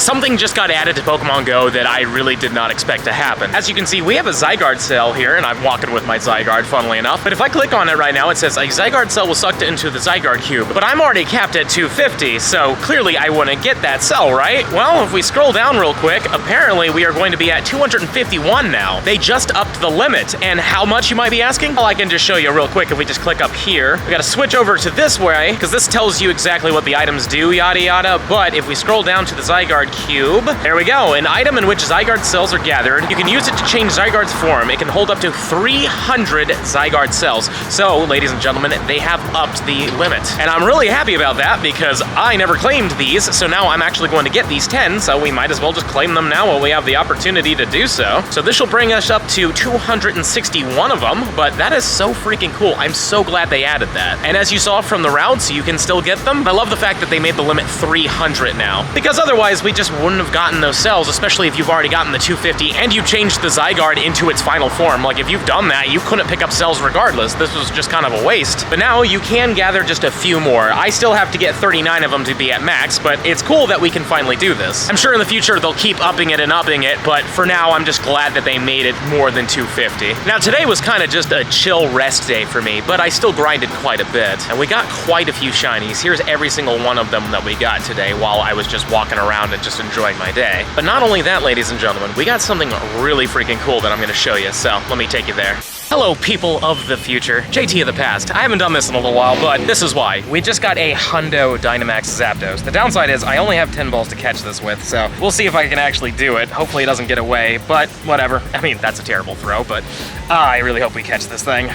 something just got added to Pokemon Go that I really did not expect to happen. As you can see, we have a Zygarde Cell here, and I'm walking with my Zygarde, funnily enough. But if I click on it right now, it says a Zygarde Cell was sucked into the Zygarde Cube. But I'm already capped at 250, so clearly I wouldn't get that cell, right? Well, if we scroll down real quick, apparently we are going to be at 251 now. They just upped the limit. And how much, you might be asking? Well, I can just show you real quick if we just click up here. We gotta switch over to this way, because this tells you exactly what the items do, yada yada. But if we scroll down to the Zygarde Cube, there we go. An item in which Zygarde cells are gathered. You can use it to change Zygarde's form. It can hold up to 300 Zygarde cells. So, ladies and gentlemen, they have upped the limit. And I'm really happy about that because I never claimed these, so now I'm actually going to get these 10, so we might as well just claim them now while we have the opportunity to do so. So this will bring us up to 261 of them, but that is so freaking cool. I'm so glad they added that. And as you saw from the routes, you can still get them. I love the fact that they made the limit 300 now, because otherwise we just wouldn't have gotten those cells, especially if you've already gotten the 250 and you changed the Zygarde into its final form. Like, if you've done that, you couldn't pick up cells regardless. This was just kind of a waste. But now you can gather just a few more. I still have to get 39 of them to be at max, but it's cool that we can finally do this. I'm sure in the future they'll keep upping it and upping it, but for now I'm just glad that they made it more than 250. Now today was kind of just a chill rest day for me, but I still grinded quite a bit. And we got quite a few shinies. Here's every single one of them that we got today while I was just walking around and just enjoying my day. But not only that, ladies and gentlemen, we got something really freaking cool that I'm gonna show you, so let me take you there. Hello, people of the future. JT of the past. I haven't done this in a little while, but this is why. We just got a Hundo Dynamax Zapdos. The downside is I only have 10 balls to catch this with, so we'll see if I can actually do it. Hopefully it doesn't get away, but whatever. I mean, that's a terrible throw, but I really hope we catch this thing.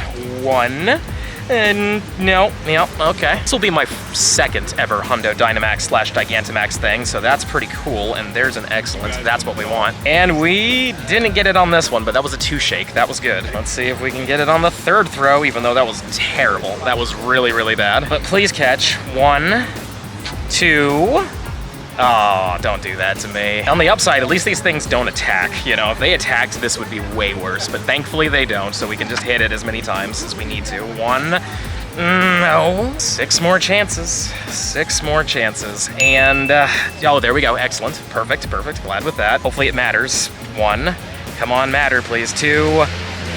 One. And no, yep, okay. This will be my second ever Hundo Dynamax / Gigantamax thing, so that's pretty cool, and there's an excellent. That's what we want. And we didn't get it on this one, but that was a 2-shake. That was good. Let's see if we can get it on the third throw, even though that was terrible. That was really, really bad. But please catch. 1, 2... Oh, don't do that to me. On the upside, at least these things don't attack. You know, if they attacked, this would be way worse. But thankfully they don't, so we can just hit it as many times as we need to. 1, no. 6 more chances. 6 more chances. And, oh, there we go. Excellent. Perfect, perfect. Glad with that. Hopefully it matters. 1. Come on, matter, please. 2.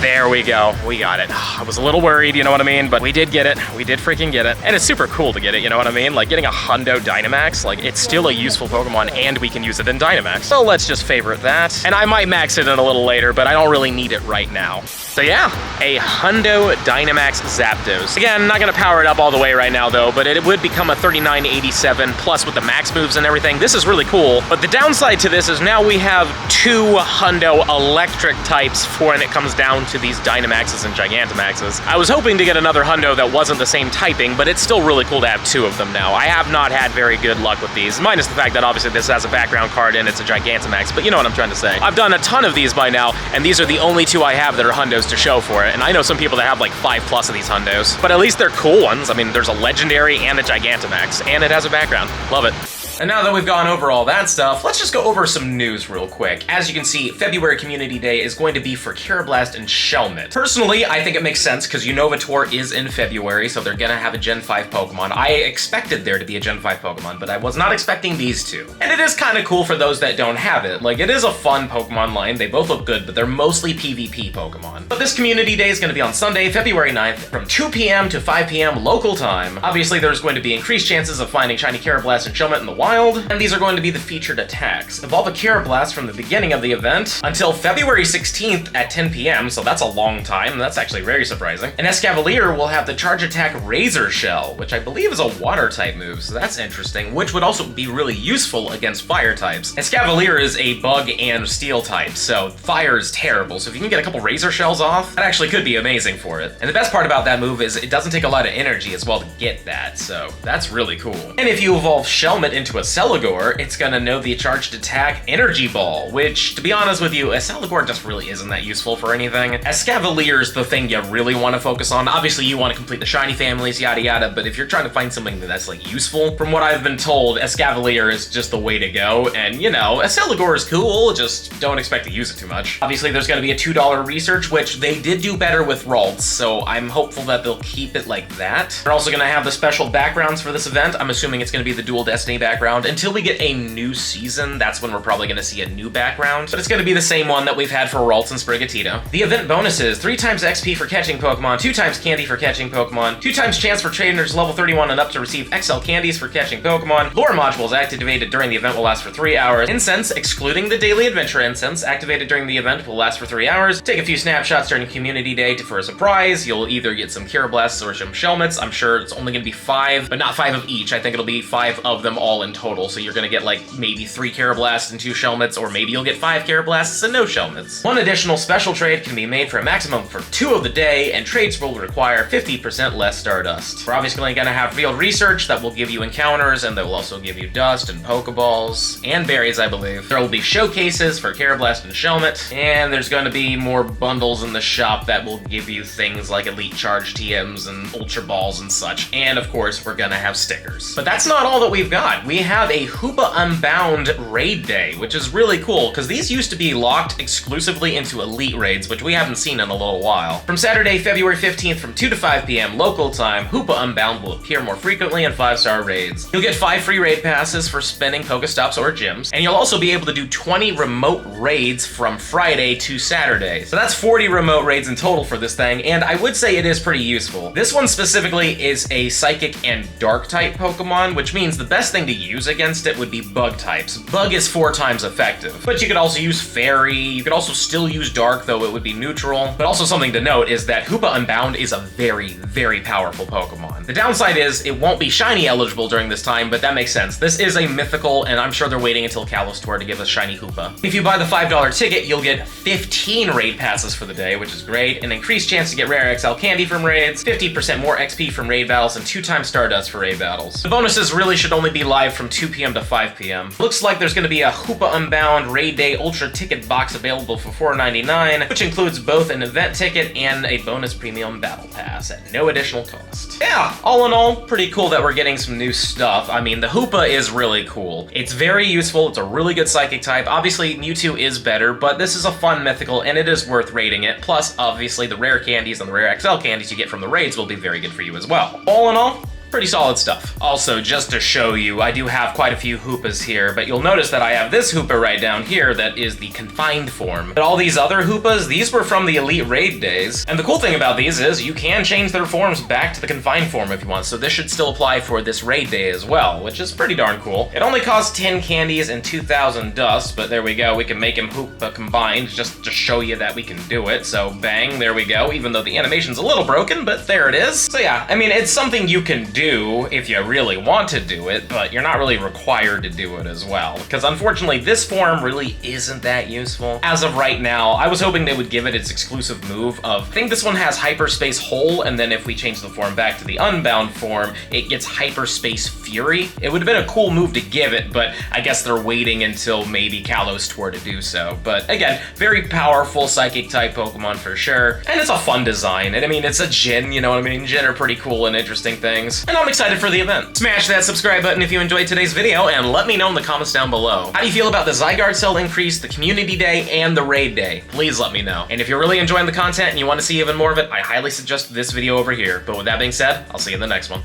There we go. We got it. I was a little worried, you know what I mean? But we did get it. We did freaking get it. And it's super cool to get it, you know what I mean? Like, getting a Hundo Dynamax, like, it's still a useful Pokemon, and we can use it in Dynamax. So let's just favorite that. And I might max it in a little later, but I don't really need it right now. So yeah, a Hundo Dynamax Zapdos. Again, not gonna power it up all the way right now though, but it would become a 3987 plus with the max moves and everything. This is really cool, but the downside to this is now we have 2 Hundo electric types for when it comes down to these Dynamaxes and Gigantamaxes. I was hoping to get another Hundo that wasn't the same typing, but it's still really cool to have 2 of them now. I have not had very good luck with these, minus the fact that obviously this has a background card and it's a Gigantamax, but you know what I'm trying to say. I've done a ton of these by now, and these are the only 2 I have that are Hundos to show for it. And I know some people that have like 5+ of these Hundos, but at least they're cool ones. I mean, there's a Legendary and a Gigantamax, and it has a background. Love it. And now that we've gone over all that stuff, let's just go over some news real quick. As you can see, February Community Day is going to be for Curablast and Shelmet. Personally, I think it makes sense because Unova is in February, so they're gonna have a Gen 5 Pokemon. I expected there to be a Gen 5 Pokemon, but I was not expecting these 2. And it is kind of cool for those that don't have it. Like, it is a fun Pokemon line. They both look good, but they're mostly PvP Pokemon. But this Community Day is gonna be on Sunday, February 9th, from 2 p.m. to 5 p.m. local time. Obviously, there's going to be increased chances of finding shiny Curablast and Shelmet in the wild, and these are going to be the featured attacks. Evolve a Curablast from the beginning of the event until February 16th at 10 p.m., so that's a long time. That's actually very surprising. An Escavalier will have the charge attack Razor Shell, which I believe is a water type move, so that's interesting, which would also be really useful against fire types. Escavalier is a bug and steel type, so fire is terrible, so if you can get a couple Razor Shells off, that actually could be amazing for it. And the best part about that move is it doesn't take a lot of energy as well to get that, so that's really cool. And if you evolve Shelmet into a Celigore, it's gonna know the charged attack Energy Ball, which, to be honest with you, a Celigore just really isn't that useful for anything. Escavalier's the thing you really want to focus on. Obviously, you want to complete the shiny families, yada yada, but if you're trying to find something that's like useful, from what I've been told, Escavalier is just the way to go. And you know, a Celigore is cool, just don't expect to use it too much. Obviously, there's gonna be a $2 research, which they did do better with Ralts, so I'm hopeful that they'll keep it like that. They're also gonna have the special backgrounds for this event. I'm assuming it's gonna be the Dual Destiny background background until we get a new season. That's when we're probably going to see a new background, but it's going to be the same one that we've had for Ralts and Sprigatito. The event bonuses: 3 times XP for catching Pokemon, 2 times candy for catching Pokemon, 2 times chance for trainers level 31 and up to receive XL candies for catching Pokemon. Lure modules activated during the event will last for 3 hours. Incense, excluding the daily adventure incense, activated during the event will last for 3 hours. Take a few snapshots during Community Day for a surprise. You'll either get some Cure Blasts or some Shelmets. I'm sure it's only going to be 5, but not 5 of each. I think it'll be 5 of them all in total. So you're going to get like maybe 3 Cure Blasts and 2 Shelmets, or maybe you'll get 5 Cure Blasts and no Shelmets. 1 additional special trade can be made for a maximum for 2 of the day, and trades will require 50% less Stardust. We're obviously going to have field research that will give you encounters, and that will also give you dust and Pokeballs and berries, I believe. There will be showcases for Cure Blast and Shelmet, and there's going to be more bundles in the shop that will give you things like Elite Charge TMs and Ultra Balls and such. And of course, we're gonna have stickers. But that's not all that we've got. We have a Hoopa Unbound Raid Day, which is really cool, because these used to be locked exclusively into Elite Raids, which we haven't seen in a little while. From Saturday, February 15th from 2 to 5 p.m. local time, Hoopa Unbound will appear more frequently in 5-star raids. You'll get 5 free raid passes for spending Pokestops or gyms, and you'll also be able to do 20 remote raids from Friday to Saturday. So that's 40 remote raids in total for this thing, and I would say it is pretty useful. This one specifically is a Psychic and Dark type Pokemon, which means the best thing to use against it would be Bug types. Bug is 4 times effective, but you could also use Fairy, you could also still use Dark, though it would be neutral. But also something to note is that Hoopa Unbound is a very, very powerful Pokemon. The downside is it won't be Shiny eligible during this time, but that makes sense. This is a mythical, and I'm sure they're waiting until Kalos Tour to give us Shiny Hoopa. If you buy the $5 ticket, you'll get 15 raid passes for the day, which is great, an increased chance to get rare XL candy from raids, 50% more XP from raid battles, and 2 times Stardust for raid battles. The bonuses really should only be live from 2 p.m. to 5 p.m. Looks like there's going to be a Hoopa Unbound Raid Day Ultra Ticket box available for $4.99, which includes both an event ticket and a bonus premium battle pass at no additional cost. Yeah, all in all, pretty cool that we're getting some new stuff. I mean, the Hoopa is really cool. It's very useful, it's a really good Psychic type. Obviously, Mewtwo is better, but this is a fun mythical, and it is worth raiding it. Plus, obviously, the rare candies and the rare XL candies you get from the raids will be very good for you as well. All in all, pretty solid stuff. Also, just to show you, I do have quite a few Hoopas here, but you'll notice that I have this Hoopa right down here that is the confined form. But all these other Hoopas, these were from the Elite Raid days. And the cool thing about these is you can change their forms back to the confined form if you want, so this should still apply for this raid day as well, which is pretty darn cool. It only costs 10 candies and 2,000 dust, but there we go. We can make him Hoopa combined just to show you that we can do it. So bang, there we go, even though the animation's a little broken, but there it is. So yeah, I mean, it's something you can do if you really want to do it, but you're not really required to do it as well, because unfortunately this form really isn't that useful. As of right now, I was hoping they would give it its exclusive move of, I think this one has Hyperspace Hole, and then if we change the form back to the Unbound form, it gets Hyperspace Fury. It would have been a cool move to give it, but I guess they're waiting until maybe Kalos Tour to do so. But again, very powerful Psychic type Pokemon for sure, and it's a fun design. And I mean, it's a Jin, you know what I mean? Jin are pretty cool and interesting things, and I'm excited for the event. Smash that subscribe button if you enjoyed today's video, and let me know in the comments down below. How do you feel about the Zygarde Cell increase, the Community Day, and the Raid Day? Please let me know. And if you're really enjoying the content and you want to see even more of it, I highly suggest this video over here. But with that being said, I'll see you in the next one.